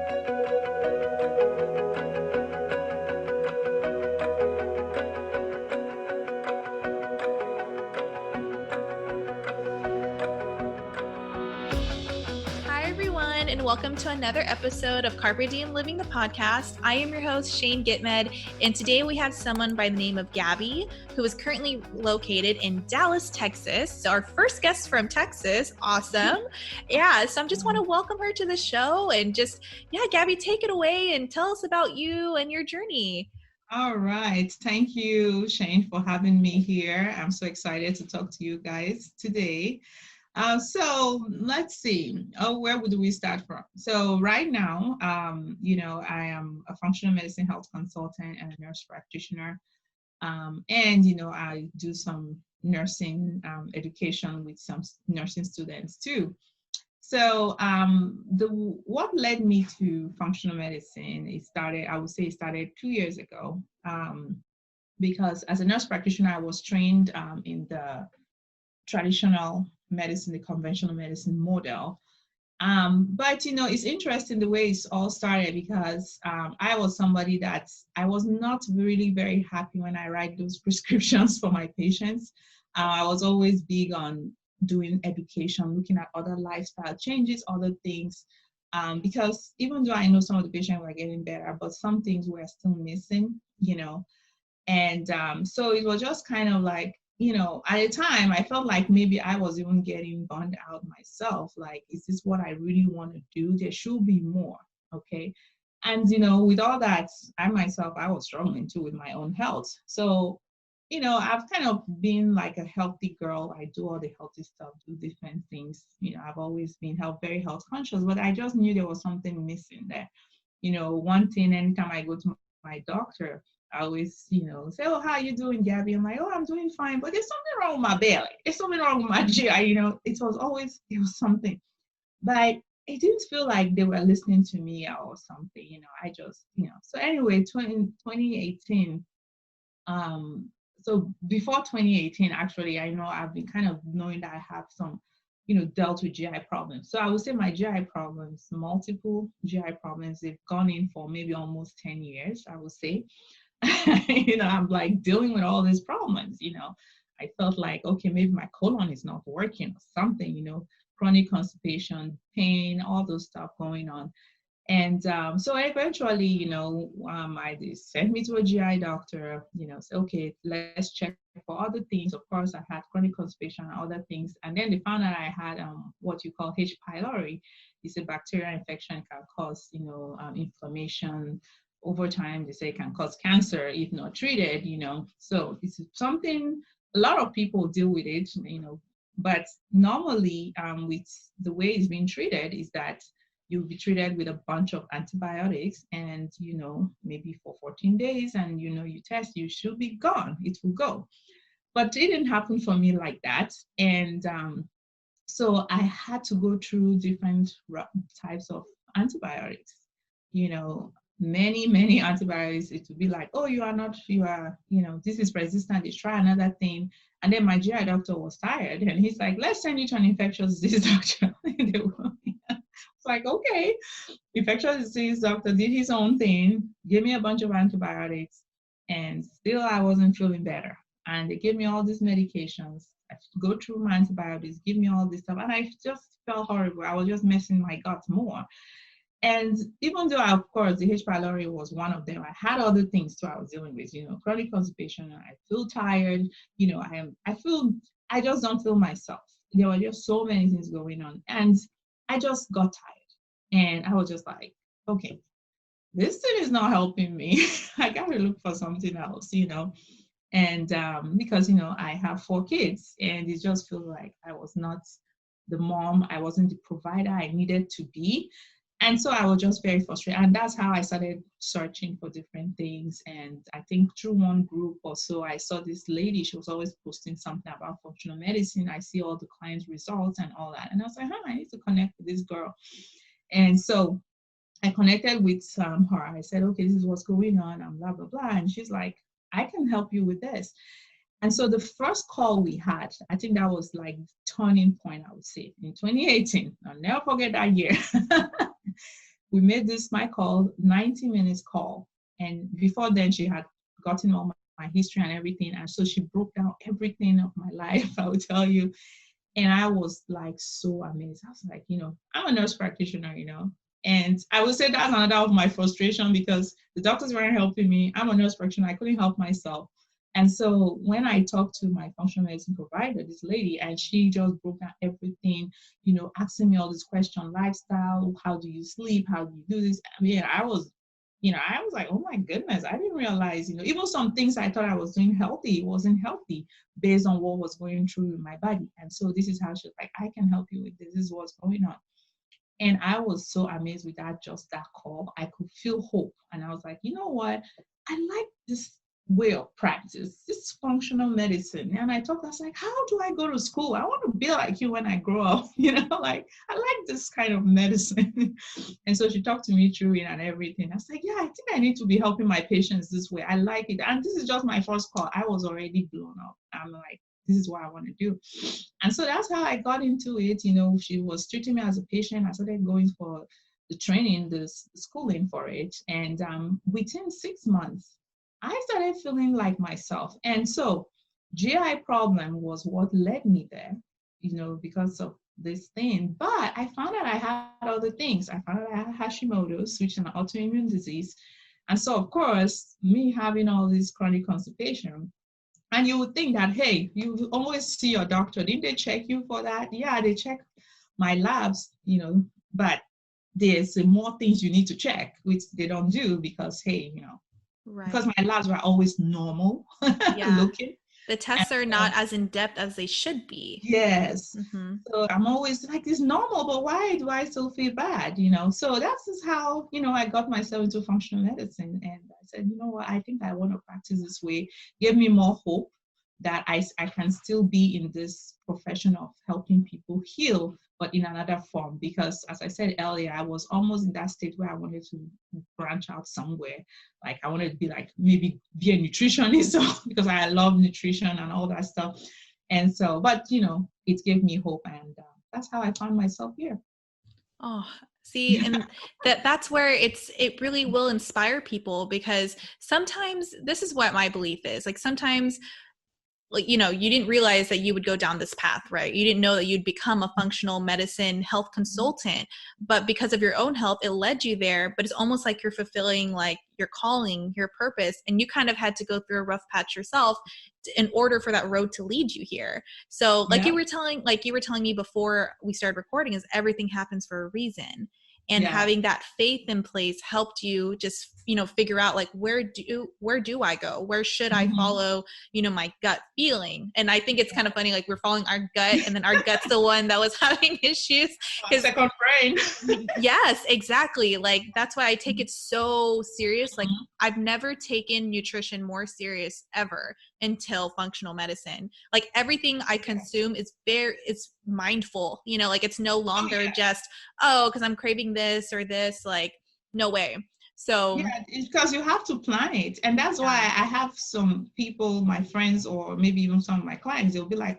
And welcome to another episode of Carpe Diem Living, the podcast. I am your host, Shane Gitmed, and today we have someone by the name of Gaby, who is currently located in Dallas, Texas. So our first guest from Texas, awesome. Yeah, so I just want to welcome her to the show and Gaby, take it away and tell us about you and your journey. All right. Thank you, Shane, for having me here. I'm so excited to talk to you guys today. So let's see. Where would we start from? So right now, I am a functional medicine health consultant and a nurse practitioner. I do some nursing education with some nursing students too. So what led me to functional medicine, I would say it started 2 years ago. Because as a nurse practitioner, I was trained in the traditional medicine, the conventional medicine model. But it's interesting the way it's all started because I was somebody that I was not really very happy when I write those prescriptions for my patients. I was always big on doing education, looking at other lifestyle changes, other things, because even though I know some of the patients were getting better, but some things were still missing, And so it was just kind of like, at the time, I felt like maybe I was even getting burned out myself. Like, is this what I really want to do? There should be more, okay? And, with all that, I was struggling too with my own health. So, I've kind of been like a healthy girl. I do all the healthy stuff, do different things. I've always been very health conscious, but I just knew there was something missing there. One thing, anytime I go to my doctor, I always, say, oh, how are you doing, Gaby? I'm like, oh, I'm doing fine, but there's something wrong with my belly. There's something wrong with my GI, there was something. But it didn't feel like they were listening to me or something, I just, So anyway, 2018, so before 2018, actually, I know I've been kind of knowing that I have some, dealt with GI problems. So I would say my GI problems, multiple GI problems, they've gone in for maybe almost 10 years, I would say. I'm like dealing with all these problems, I felt like, okay, maybe my colon is not working or something, chronic constipation, pain, all those stuff going on. And so eventually, they sent me to a GI doctor, said, okay, let's check for other things. Of course, I had chronic constipation and other things. And then they found out I had what you call H. pylori. It's a bacterial infection, can cause, inflammation. Over time, they say it can cause cancer if not treated, So it's something, a lot of people deal with it, but normally with the way it's being treated is that you'll be treated with a bunch of antibiotics and, maybe for 14 days and, you test, you should be gone. It will go. But it didn't happen for me like that. And so I had to go through different types of antibiotics, many antibiotics. It would be like, oh, this is resistant, you try another thing. And then my GI doctor was tired and he's like, let's send you to an infectious disease doctor. It's like, okay, infectious disease doctor did his own thing, gave me a bunch of antibiotics, and still I wasn't feeling better. And they gave me all these medications. I go through my antibiotics, give me all this stuff, and I just felt horrible. I was just messing my guts more. And even though, of course, the H. pylori was one of them, I had other things too I was dealing with, chronic constipation. I feel tired, I just don't feel myself. There were just so many things going on. And I just got tired. And I was just like, okay, this thing is not helping me. I got to look for something else, And because, I have 4 kids and it just feels like I was not the mom, I wasn't the provider I needed to be. And so I was just very frustrated. And that's how I started searching for different things. And I think through one group or so, I saw this lady, she was always posting something about functional medicine. I see all the clients' results and all that. And I was like, I need to connect with this girl. And so I connected with her. I said, okay, this is what's going on, and blah, blah, blah. And she's like, I can help you with this. And so the first call we had, I think that was like turning point, I would say, in 2018. I'll never forget that year. we made this, my call, 90 minutes call. And before then, she had gotten all my history and everything. And so she broke down everything of my life, I would tell you. And I was like so amazed. I was like, I'm a nurse practitioner, And I would say that's another of my frustration because the doctors weren't helping me. I'm a nurse practitioner. I couldn't help myself. And so when I talked to my functional medicine provider, this lady, and she just broke down everything, asking me all these questions, lifestyle, how do you sleep? How do you do this? I mean, I was like, oh my goodness, I didn't realize, even some things I thought I was doing healthy, it wasn't healthy based on what was going through in my body. And so this is how she's like, I can help you with this. This is what's going on. And I was so amazed with just that call. I could feel hope. And I was like, you know what? I like this way of practice, this functional medicine. And I was like, how do I go to school? I want to be like you when I grow up, like I like this kind of medicine. And so she talked to me through it and everything. I was like, yeah, I think I need to be helping my patients this way. I like it. And this is just my first call. I was already blown up. I'm like, this is what I want to do. And so that's how I got into it. She was treating me as a patient. I started going for the training, the schooling for it. And within 6 months, I started feeling like myself. And so GI problem was what led me there, because of this thing. But I found out I had other things. I found out I had Hashimoto's, which is an autoimmune disease. And so, of course, me having all this chronic constipation, and you would think that, hey, you always see your doctor. Didn't they check you for that? Yeah, they check my labs, but there's more things you need to check, which they don't do because, hey, right. Because my labs were always normal looking. The tests are not as in-depth as they should be. Yes. Mm-hmm. So I'm always like, it's normal, but why do I still feel bad? So that's just how, I got myself into functional medicine. And I said, you know what, I think I want to practice this way. Give me more hope that I can still be in this profession of helping people heal, but in another form. Because as I said earlier, I was almost in that state where I wanted to branch out somewhere. Like I wanted to be like, maybe be a nutritionist because I love nutrition and all that stuff. And so, but it gave me hope. And that's how I found myself here. Oh, see, and that's where it really will inspire people, because sometimes this is what my belief is. Like sometimes, like, you didn't realize that you would go down this path, right? You didn't know that you'd become a functional medicine health consultant, but because of your own health, it led you there. But it's almost like you're fulfilling like your calling, your purpose, and you kind of had to go through a rough patch yourself in order for that road to lead you here. So like you were telling me before we started recording, is everything happens for a reason. And having that faith in place helped you just, figure out like, where do I go? Where should I follow, my gut feeling? And I think it's kind of funny, like we're following our gut, and then our gut's the one that was having issues. Second brain. Yes, exactly. Like that's why I take it so serious. Like I've never taken nutrition more serious ever until functional medicine. Like everything I consume is it's mindful, like it's no longer just, because I'm craving this or this, like no way. So it's because you have to plan it. And that's why I have some people, my friends, or maybe even some of my clients, they'll be like,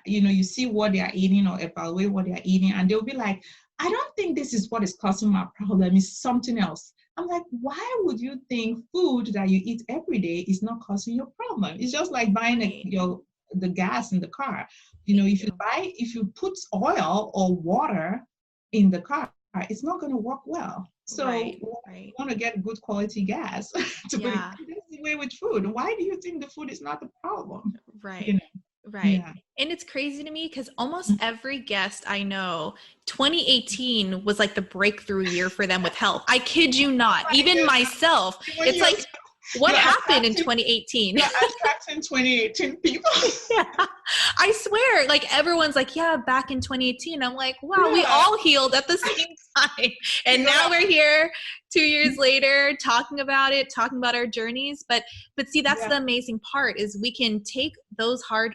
you see what they are eating or evaluate what they are eating. And they'll be like, I don't think this is what is causing my problem. It's something else. I'm like, why would you think food that you eat every day is not causing your problem? It's just like buying the gas in the car. If you put oil or water in the car, it's not going to work well. So you want to get good quality gas to put it. That's the way with food. Why do you think the food is not the problem? Right. Right. Yeah. And it's crazy to me because almost every guest I know, 2018 was like the breakthrough year for them with health. I kid you not. Even myself, it's like, what happened in 2018? Yeah, attracting 2018 people. Yeah. I swear, like everyone's like, yeah, back in 2018. I'm like, wow, we all healed at the same time. And now we're here 2 years later talking about our journeys. But see, that's the amazing part is we can take those hard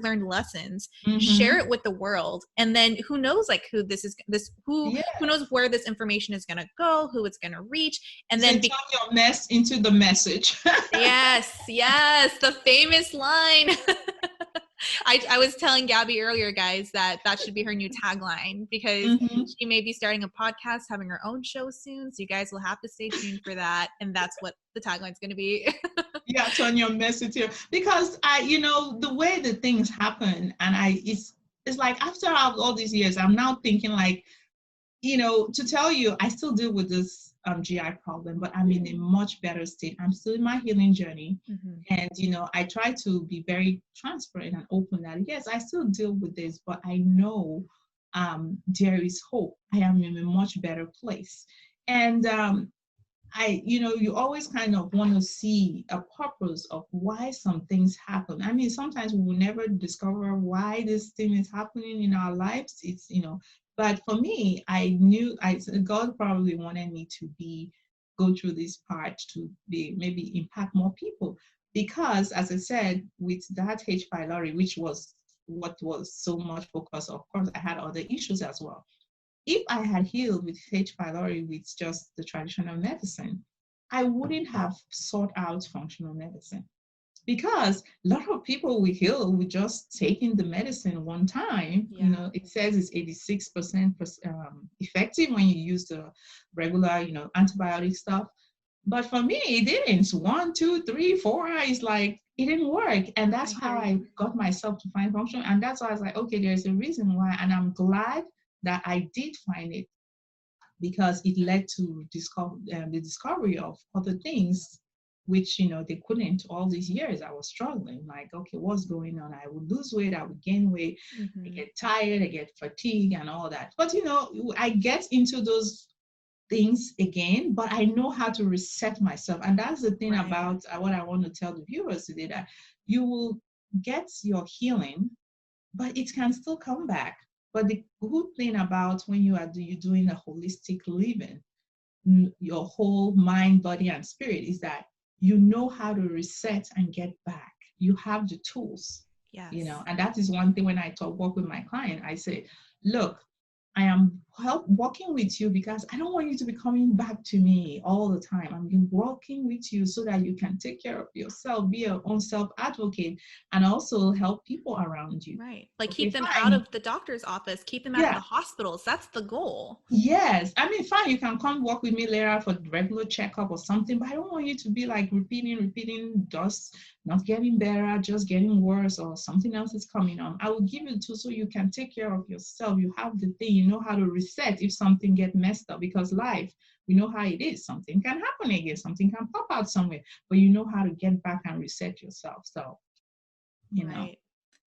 learned lessons, share it with the world. And then who knows like who knows where this information is going to go, who it's going to reach. And then turn your mess into the message. Yes. The famous line. I was telling Gaby earlier, guys, that should be her new tagline, because she may be starting a podcast, having her own show soon. So you guys will have to stay tuned for that. And that's what the tagline's going to be. Yeah, turn your message here, because the way the things happen, and it's like after all these years, I'm now thinking like, to tell you, I still deal with this GI problem, but I'm in a much better state. I'm still in my healing journey. And, I try to be very transparent and open that, yes, I still deal with this, but I know there is hope. I am in a much better place. And you always kind of want to see a purpose of why some things happen. I mean, sometimes we will never discover why this thing is happening in our lives. But for me, I knew God probably wanted me to go through this part to maybe impact more people. Because as I said, with that H. pylori, which was what was so much focus, of course, I had other issues as well. If I had healed with H. pylori with just the traditional medicine, I wouldn't have sought out functional medicine. Because a lot of people we heal with just taking the medicine one time. Yeah. It says it's 86% effective when you use the regular, antibiotic stuff. But for me, it didn't. 1, 2, 3, 4, it's like it didn't work. And that's how I got myself to find function. And that's why I was like, okay, there's a reason why. And I'm glad that I did find it, because it led to the discovery of other things, which, they couldn't all these years. I was struggling, like, okay, what's going on? I would lose weight, I would gain weight, I get tired, I get fatigue and all that. But, I get into those things again, but I know how to reset myself. And that's the thing about what I want to tell the viewers today, that you will get your healing, but it can still come back. But the good thing about when you're doing a holistic living, your whole mind, body, and spirit, is that you know how to reset and get back. You have the tools, and that is one thing when I work with my client, I say, look, I am working with you because I don't want you to be coming back to me all the time. I'm working with you so that you can take care of yourself, be your own self-advocate, and also help people around you. Right. Like, keep them out of the doctor's office, keep them out of the hospitals. That's the goal. Yes. I mean, fine, you can come work with me later for regular checkup or something, but I don't want you to be like repeating, just not getting better, just getting worse, or something else is coming on. I will give you the tools so you can take care of yourself. You have the thing, you know how to reset if something gets messed up, because life, we know how it is. Something can happen again, something can pop out somewhere, but you know how to get back and reset yourself. So, Right.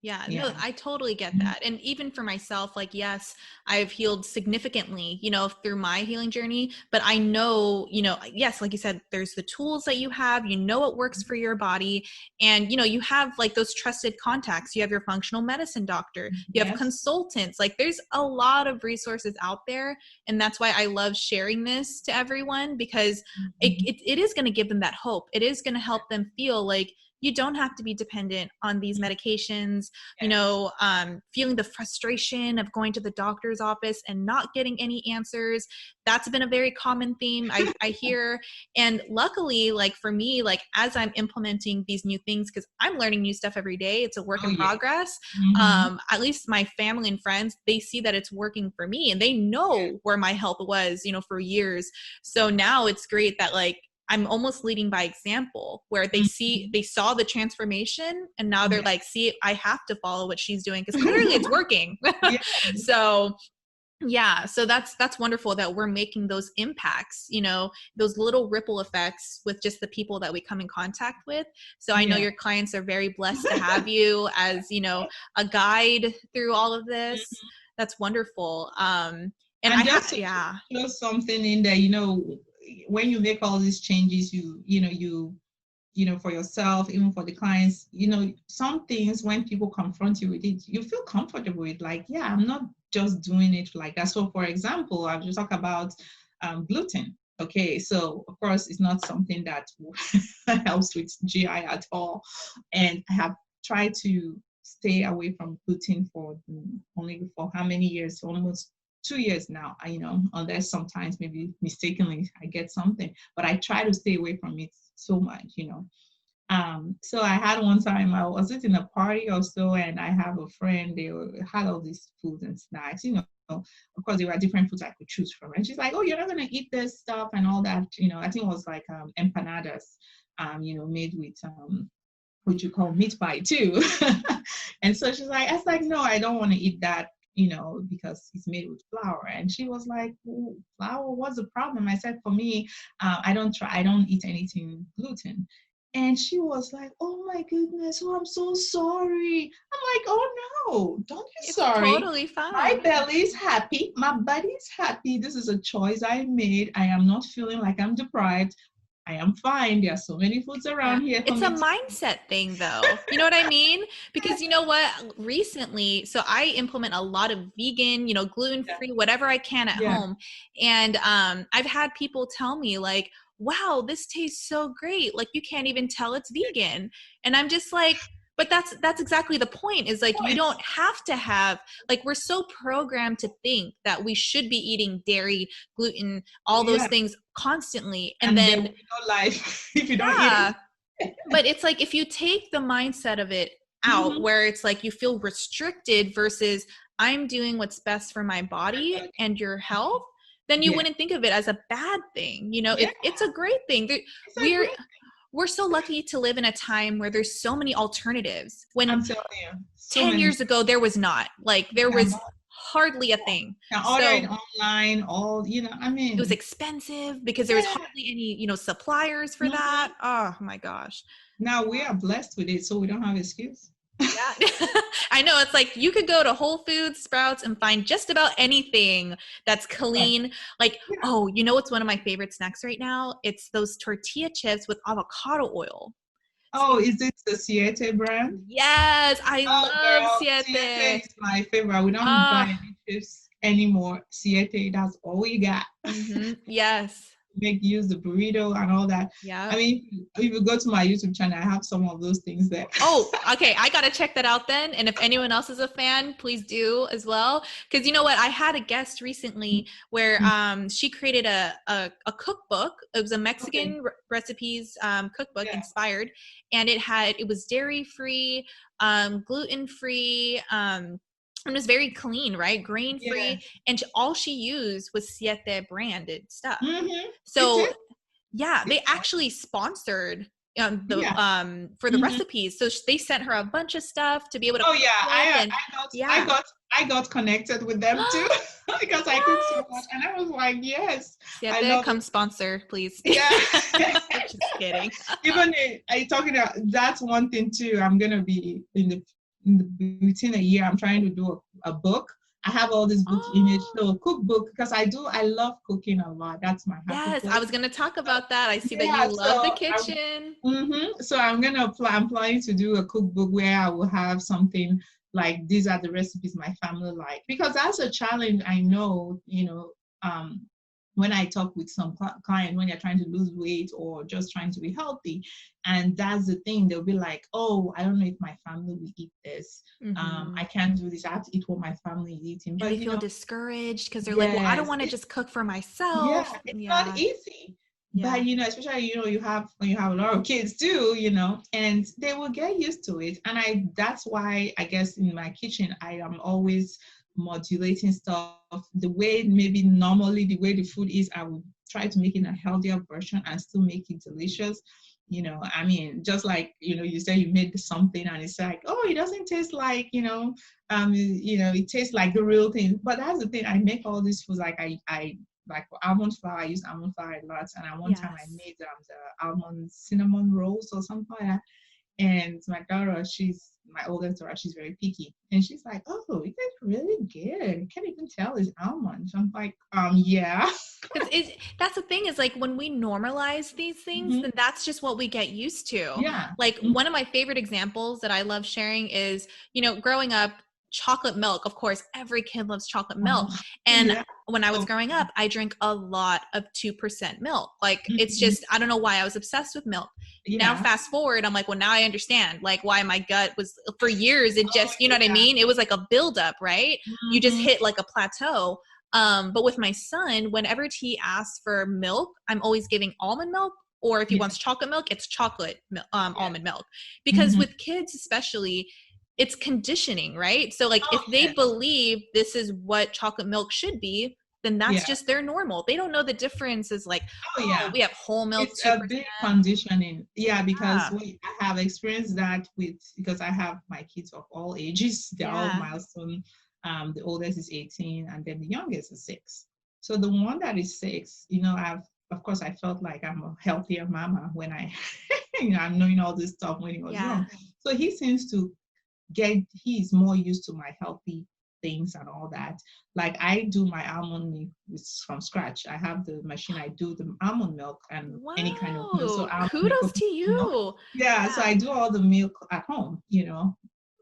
Yeah, no, I totally get that. And even for myself, like, yes, I've healed significantly, through my healing journey, but I know, yes, like you said, there's the tools that you have, what works for your body. And, you have like those trusted contacts. You have your functional medicine doctor, you have consultants, like there's a lot of resources out there. And that's why I love sharing this to everyone, because it is going to give them that hope. It is going to help them feel like you don't have to be dependent on these medications, feeling the frustration of going to the doctor's office and not getting any answers. That's been a very common theme I hear. And luckily, like for me, like as I'm implementing these new things, because I'm learning new stuff every day, it's a work in progress. At least my family and friends, they see that it's working for me, and they know where my health was, for years. So now it's great that like I'm almost leading by example, where they saw the transformation, and now they're like, see, I have to follow what she's doing because clearly it's working. So that's wonderful that we're making those impacts, those little ripple effects with just the people that we come in contact with. So I know your clients are very blessed to have you as, a guide through all of this. That's wonderful. And I just throw something in there, when you make all these changes, you for yourself, even for the clients, some things, when people confront you with it, you feel comfortable with, like, I'm not just doing it like that. So for example, I'll just talk about gluten. Okay, so of course it's not something that helps with GI at all, and I have tried to stay away from gluten for how many years? Almost 2 years now, unless sometimes maybe mistakenly I get something, but I try to stay away from it so much, So I had one time I was at in a party or so, and I have a friend. Had all these foods and snacks. Of course, there were different foods I could choose from. And she's like, "Oh, you're not gonna eat this stuff and all that." I think it was like empanadas, made with what you call meat pie too. And so she's like, I was like, no, I don't want to eat that, because it's made with flour. And she was like, "Oh, flour, what's the problem?" I said, for me, I don't eat anything gluten. And she was like, "Oh my goodness, oh, I'm so sorry." I'm like, "Oh no, don't be It's sorry. totally My fine. belly is happy. My body is happy. This is a choice I made. I am not feeling like I'm deprived. I am fine. There are so many foods Yeah. around here for It's a me to." mindset thing though. You know what I mean? Because you know what? Recently, so I implement a lot of vegan, Yeah. gluten-free, whatever I can at Yeah. home. And I've had people tell me like, wow, this tastes so great. Like you can't even tell it's vegan. And I'm just like, but that's exactly the point is like you don't have to have like we're so programmed to think that we should be eating dairy, gluten, all those Yeah. things constantly. And And there will then be no life if you don't eat yeah, it. but it's like if you take the mindset of it out Mm-hmm. where it's like you feel restricted versus I'm doing what's best for my body and your health, then you Yeah. wouldn't think of it as a bad thing. Yeah. It's a great thing. It's a We're great. we're so lucky to live in a time where there's so many alternatives. When I'm telling you, so 10 many. years ago there was not. Like there Now, was hardly a thing. now order it So online. I it was mean, expensive because there was yeah. hardly any, suppliers for Mhm. that. Oh my gosh. Now we are blessed with it, so we don't have excuse. Yeah. I know it's like you could go to Whole Foods, Sprouts, and find just about anything that's Yeah. clean. Like, Yeah. oh, you know what's one of my favorite snacks right now? It's those tortilla chips with avocado oil. Oh, is it the Siete brand? Yes, I Oh, love girl, Siete. Siete is my favorite. We don't buy Ah, any chips anymore. Siete, that's all we got. yes. Use the burrito and all that. I Yep. mean, if you go to my YouTube channel, I have some of those things there. Oh, okay. I got to check that out then. And if anyone else is a fan, please do as well. Because you know what? I had a guest recently where she created a cookbook. It was a Okay. Mexican recipes cookbook Yeah. inspired. And it was dairy free, gluten free. And it was very clean, right? Grain Yeah. free. And all she used was Siete branded stuff. Mm-hmm. It So is. yeah, they It's actually sponsored the yeah. for the Mm-hmm. recipes. So they sent her a bunch of stuff to be able to Oh cook yeah. with, and I yeah. got I got connected with them too because I cook so What? much, and I was like, yes, I Siete, love it. come sponsor, please. Yeah. Just kidding. Even I talking about that's one thing too. I'm gonna be within a year. I'm trying to do a book. I have all this good image, Oh, so cookbook because I love cooking a lot. That's my happy yes. I place. was going to talk So, about that. I see that you yeah, love the so kitchen. so I'm gonna apply. I'm planning to do a cookbook where I will have something like these are the recipes my family like because that's a challenge. I know, when I talk with some client when they're trying to lose weight or just trying to be healthy, and that's the thing. They'll be like, "Oh, I don't know if my family will eat this. I can't do this. I have to eat what my family is eating." And But they feel discouraged because they're like, well, I don't yes, want to just cook for yeah, myself. it's not Yeah. easy. Yeah. But especially you have when you have a lot of kids too, and they will get used to it. And that's why I guess in my kitchen I am always modulating stuff the way maybe normally the way the food is. I would try to make it a healthier version and still make it delicious. I mean, just like you say you made something and it's like, oh, it doesn't taste like it tastes like the real thing. But that's the thing. I make all these foods like I like for almond flour. I use almond flour a lot. And at one time I Yes. made the almond cinnamon rolls or something like that. And my daughter, she's my oldest daughter, she's very picky. And she's like, oh, it tastes really good. I can't even tell it's almond. So I'm like, yeah. Because that's the thing is like when we normalize these things, Mhm. then that's just what we get used to. Yeah. Like Mhm. one of my favorite examples that I love sharing is, growing up, chocolate milk. Of course, every kid loves chocolate milk. Oh, And yeah. when I was So, growing up, I drank a lot of 2% milk. Like it's mhm. just, I don't know why I was obsessed with milk. Now Yeah. fast forward, I'm like, well, now I understand like why my gut was for years. It Oh, just, you know what I yeah. mean? It was like a buildup, right? You just Mhm. hit like a plateau. But with my son, whenever he asks for milk, I'm always giving almond milk or if he Yeah. wants chocolate milk, it's chocolate almond milk. Mm-hmm. Because with kids especially, it's conditioning, right? So like if they believe this is what chocolate milk should be, then that's just their normal. They don't know the difference is like, we have whole milk, it's 2%. a big conditioning. Because I have experienced that because I have my kids of all ages. They're all milestone. The oldest is 18 and then the youngest is 6. So the one that is 6, of course I felt like I'm a healthier mama when I'm knowing all this stuff when he was young. So he seems to he's more used to my healthy things and all that. Like I do my almond milk from scratch. I have the machine. I do the almond milk and any kind of milk. So kudos to you. So I do all the milk at home.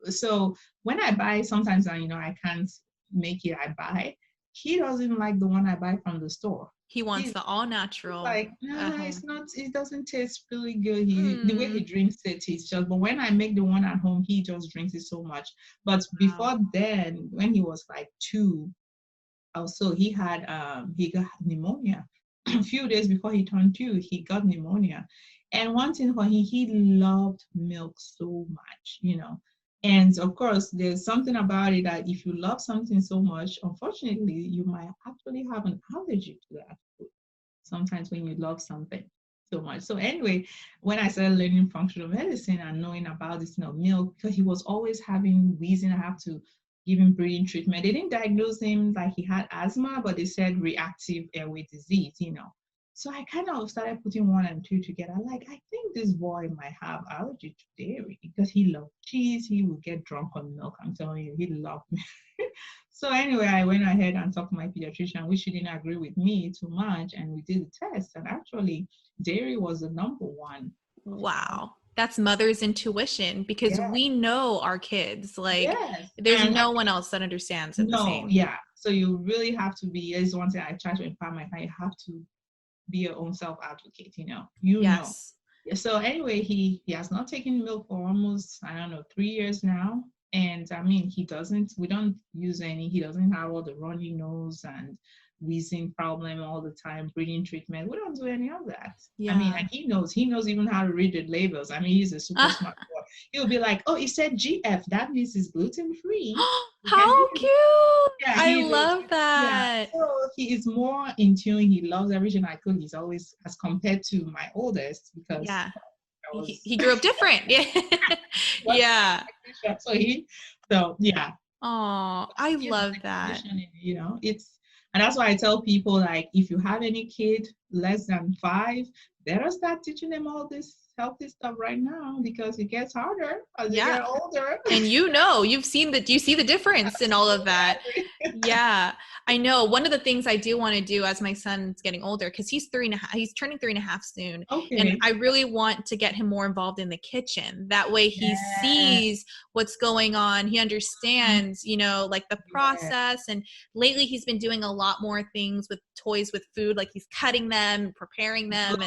So when I buy, sometimes I can't make it. I buy. He doesn't like the one I buy from the store. He wants the all natural. Like, no, it's not, it doesn't taste really good. The way he drinks it, he's just, but when I make the one at home, he just drinks it so much. But before then, when he was like 2, also he got pneumonia. A few days before he turned 2, he got pneumonia. And one thing for him, he loved milk so much, And of course, there's something about it that if you love something so much, unfortunately, you might actually have an allergy to that food. Sometimes when you love something so much. So anyway, when I started learning functional medicine and knowing about this, milk, because he was always having wheezing, I have to give him breathing treatment. They didn't diagnose him like he had asthma, but they said reactive airway disease, So I kind of started putting 1 and 2 together. Like, I think this boy might have allergy to dairy because he loved cheese. He would get drunk on milk. I'm telling you, he loved me. So anyway, I went ahead and talked to my pediatrician, which she didn't agree with me too much. And we did the test. And actually, dairy was the number 1. Wow. That's mother's intuition because we know our kids. Like, there's no one else that understands it the same. So you really have to be, there's one thing I try to empower my client, you have to be your own self-advocate, know. So anyway, he has not taken milk for almost, 3 years now. And we don't use any, he doesn't have all the runny nose and wheezing problem all the time, breathing treatment. We don't do any of that. And he knows even how to read the labels. He's a super smart boy. He'll be like, oh, it said GF, that means it's gluten-free. How cute. I love that. So he is more in tune. He loves everything I cook. He's always, as compared to my oldest, because he grew up different. Oh, I love that. And that's why I tell people, like, if you have any kid less than 5, better start teaching them all this healthy stuff right now, because it gets harder as they get older. And you see the difference in all of that. I know. One of the things I do want to do as my son's getting older, because he's 3.5, he's turning 3.5 soon. And I really want to get him more involved in the kitchen. That way he sees what's going on. He understands, like the process. And lately he's been doing a lot more things with toys, with food, like he's cutting them, preparing them.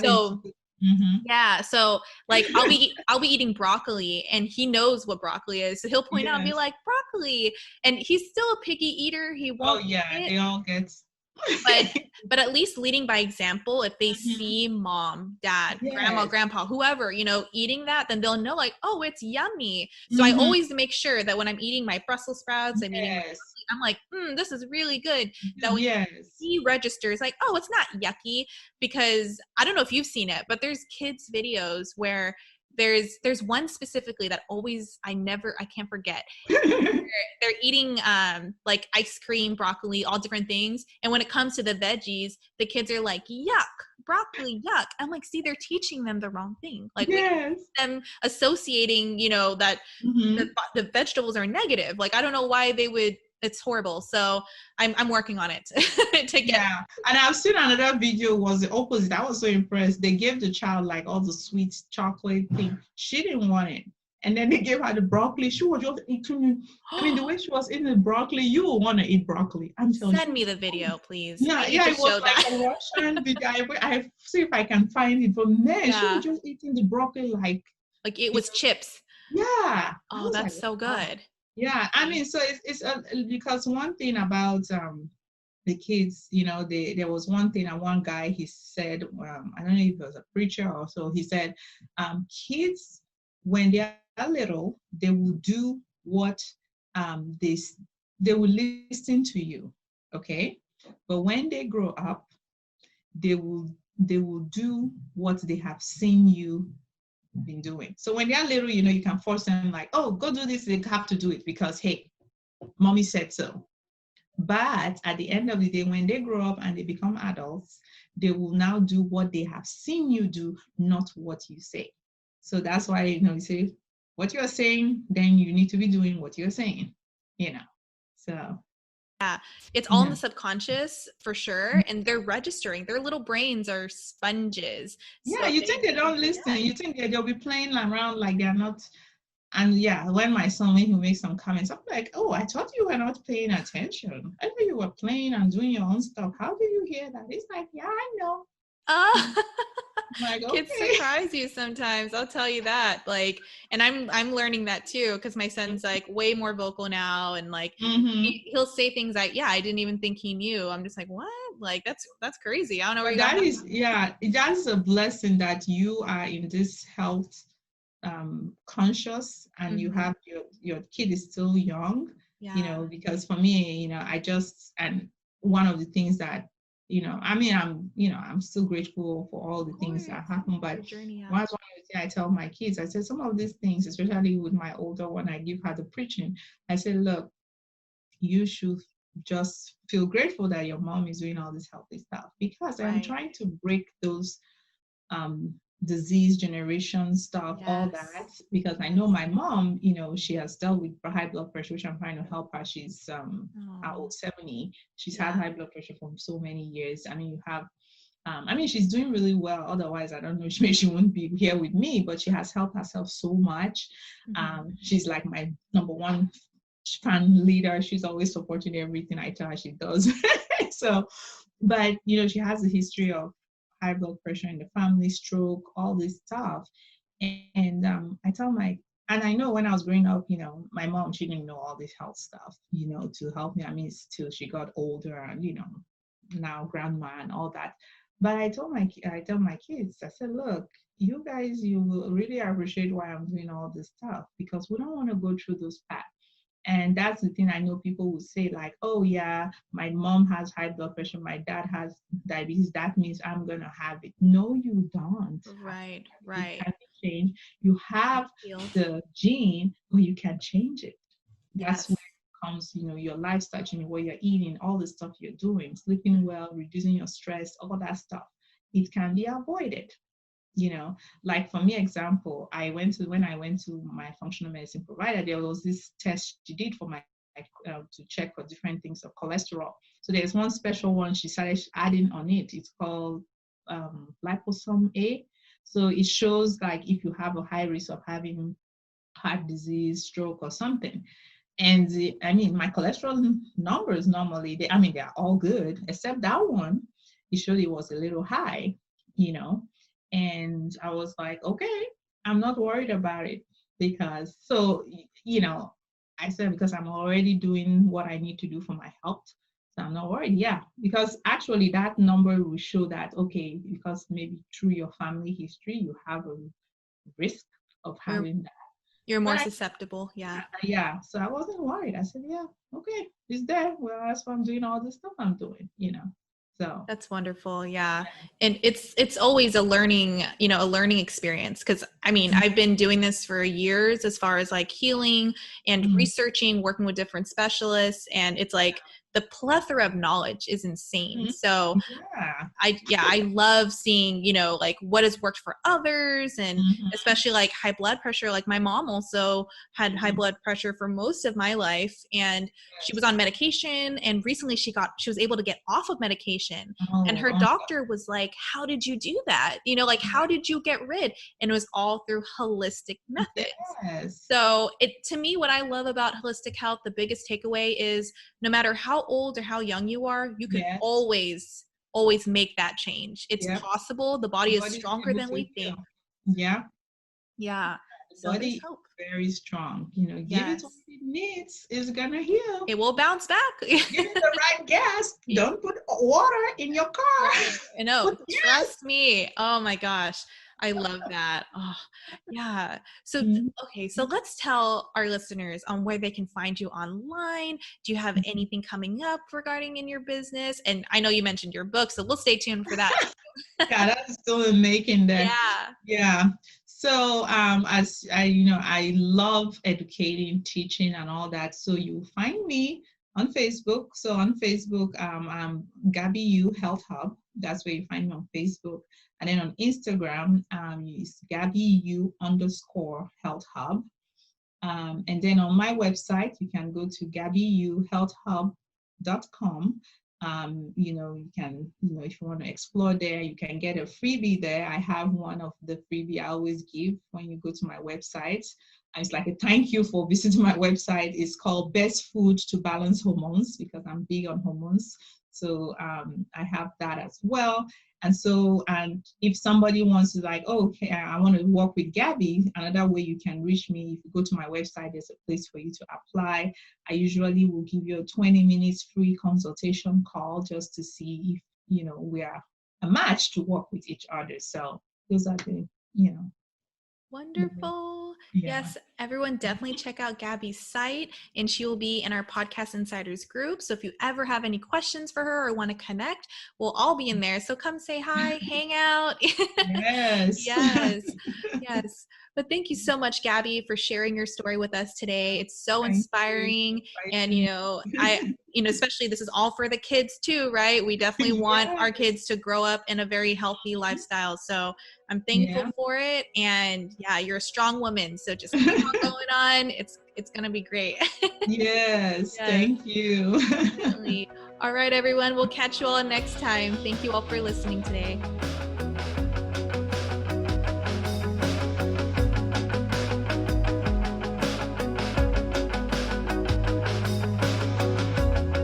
So like I'll be eating broccoli and he knows what broccoli is, so he'll point out and be like, broccoli, and he's still a picky eater. He won't they all get but at least leading by example. If they see mom, dad, grandma, grandpa, whoever, eating that, then they'll know, like, oh, it's yummy. So I always make sure that when I'm eating my Brussels sprouts, I'm eating I'm like, this is really good. That when he registers, like, oh, it's not yucky. Because I don't know if you've seen it, but there's kids videos where there's one specifically that always I can't forget. They're eating like ice cream, broccoli, all different things, and when it comes to the veggies, the kids are like, yuck, broccoli, yuck. I'm like, see, they're teaching them the wrong thing. Like them associating, that the vegetables are negative. Like, I don't know why they would. It's horrible. So I'm working on it to get. And I've seen another video was the opposite. I was so impressed. They gave the child like all the sweet chocolate thing. She didn't want it. And then they gave her the broccoli. She was just eating. The way she was eating the broccoli, you will want to eat broccoli. I'm telling you. Send me the video, please. It was like a Russian video. I see if I can find it. But man, she was just eating the broccoli like it was chips. Yeah. Oh, that's so good. Yeah, so it's because one thing about the kids, there was one thing, and one guy, he said, I don't know if it was a preacher or so, he said, kids, when they are little, they will do what they will listen to you, okay? But when they grow up, they will do what they have seen you been doing. So when they're little, you can force them like, oh, go do this. They have to do it because, hey, mommy said so. But at the end of the day, when they grow up and they become adults, they will now do what they have seen you do, not what you say. So that's why, you say what you're saying, then you need to be doing what you're saying, so. Yeah, it's all in the subconscious for sure. And they're registering. Their little brains are sponges. Yeah, you think they don't listen. You think they'll be playing around like they're not. And yeah, when my son, when he makes some comments, I'm like, oh, I thought you were not paying attention. I thought you were playing and doing your own stuff. How did you hear that? He's like, yeah, I know. Like, okay. Kids surprise you sometimes, I'll tell you that. Like, and I'm learning that too, because my son's like way more vocal now, and like he'll say things like, yeah, I didn't even think he knew. I'm just like, what? Like, that's crazy. I don't know where that is. Yeah, that's a blessing that you are in this health conscious, and you have your kid is still young. Because for me, and one of the things that I'm still grateful for all the things that happen. But one thing I tell my kids, I said, some of these things, especially with my older one, I give her the preaching. I said, look, you should just feel grateful that your mom is doing all this healthy stuff, because I'm trying to break those disease generation stuff, all that, because I know my mom, she has dealt with high blood pressure, which I'm trying to help her. She's old 70. She's had high blood pressure for so many years. I mean, you have she's doing really well. Otherwise, I don't know, maybe she wouldn't be here with me, but she has helped herself so much. She's like my number one fan leader. She's always supporting everything I tell her she does. So, but she has a history of high blood pressure in the family, stroke, all this stuff. And and I know when I was growing up, my mom, she didn't know all this health stuff, to help me. I mean, till she got older and, now grandma and all that. But I tell my kids, I said, look, you guys, you will really appreciate why I'm doing all this stuff, because we don't want to go through those paths. And that's the thing. I know people will say like, oh yeah, my mom has high blood pressure, my dad has diabetes, that means I'm going to have it. No, you don't. Right. You can change. You have the gene, but you can change it. That's where it comes, your lifestyle, what you're eating, all the stuff you're doing, sleeping well, reducing your stress, all that stuff. It can be avoided. Like for me, example, when I went to my functional medicine provider, there was this test she did for my to check for different things of cholesterol. So there's one special one she started adding on it. It's called liposome A. So it shows like if you have a high risk of having heart disease, stroke, or something. And my cholesterol numbers normally, they're all good, except that one. It showed it was a little high, And I was like, okay, I'm not worried about it, because, I said, because I'm already doing what I need to do for my health. So I'm not worried. Yeah, because actually that number will show that, okay, because maybe through your family history, you have a risk of having that. You're more susceptible. Yeah. Yeah. So I wasn't worried. I said, yeah, okay, it's there. Well, that's why I'm doing all this stuff I'm doing, So that's wonderful. Yeah. And it's always a learning experience. Because I've been doing this for years, as far as like healing and researching, working with different specialists. And it's like the plethora of knowledge is insane. So I love seeing, like what has worked for others, and especially like high blood pressure. Like my mom also had high blood pressure for most of my life, and she was on medication, and recently she was able to get off of medication. And her doctor was like, how did you do that? Like, how did you get rid? And it was all through holistic methods. So to me, what I love about holistic health, the biggest takeaway is no matter how old or how young you are, you can always make that change. It's possible. The body is stronger than we think. Yeah. So body, very strong. You know, give it Yes. what it needs. It's gonna heal. It will bounce back. Give it the right gas. Yeah. Don't put water in your car. Right. I know. Put gas. Trust me. Oh my gosh. I love that. Oh, yeah. So, Mhm. okay. So let's tell our listeners on where they can find you online. Do you have anything coming up regarding in your business? And I know you mentioned your book, so we'll stay tuned for that. Yeah, that's still in making there. Yeah. Yeah. So as I, I love educating, teaching, and all that. So you find me on Facebook. So on Facebook, I'm Gaby U Health Hub. That's where you find me on Facebook. And then on Instagram, it's Gaby U _ Health Hub. And then on my website, you can go to gabyuhealthhub.com. You can, if you want to explore there, you can get a freebie there. I have one of the freebie I always give when you go to my website. It's like a thank you for visiting my website. It's called Best Food to Balance Hormones, because I'm big on hormones. So I have that as well. And so, and if somebody wants to like, oh, okay, I want to work with Gaby, another way you can reach me, if you go to my website, there's a place for you to apply. I usually will give you a 20 minutes free consultation call just to see if, we are a match to work with each other. So those are the, Wonderful. Yeah. Yes, everyone definitely check out Gaby's site, and she will be in our Podcast Insiders group. So if you ever have any questions for her or want to connect, we'll all be in there. So come say hi, hang out. Yes. Yes. Yes. But thank you so much, Gaby, for sharing your story with us today. It's so Thank inspiring. you. And, especially this is all for the kids too, right? We definitely want our kids to grow up in a very healthy lifestyle. So I'm thankful for it. And yeah, you're a strong woman. So just keep on going on. It's going to be great. Yes. Thank you. Definitely. All right, everyone. We'll catch you all next time. Thank you all for listening today.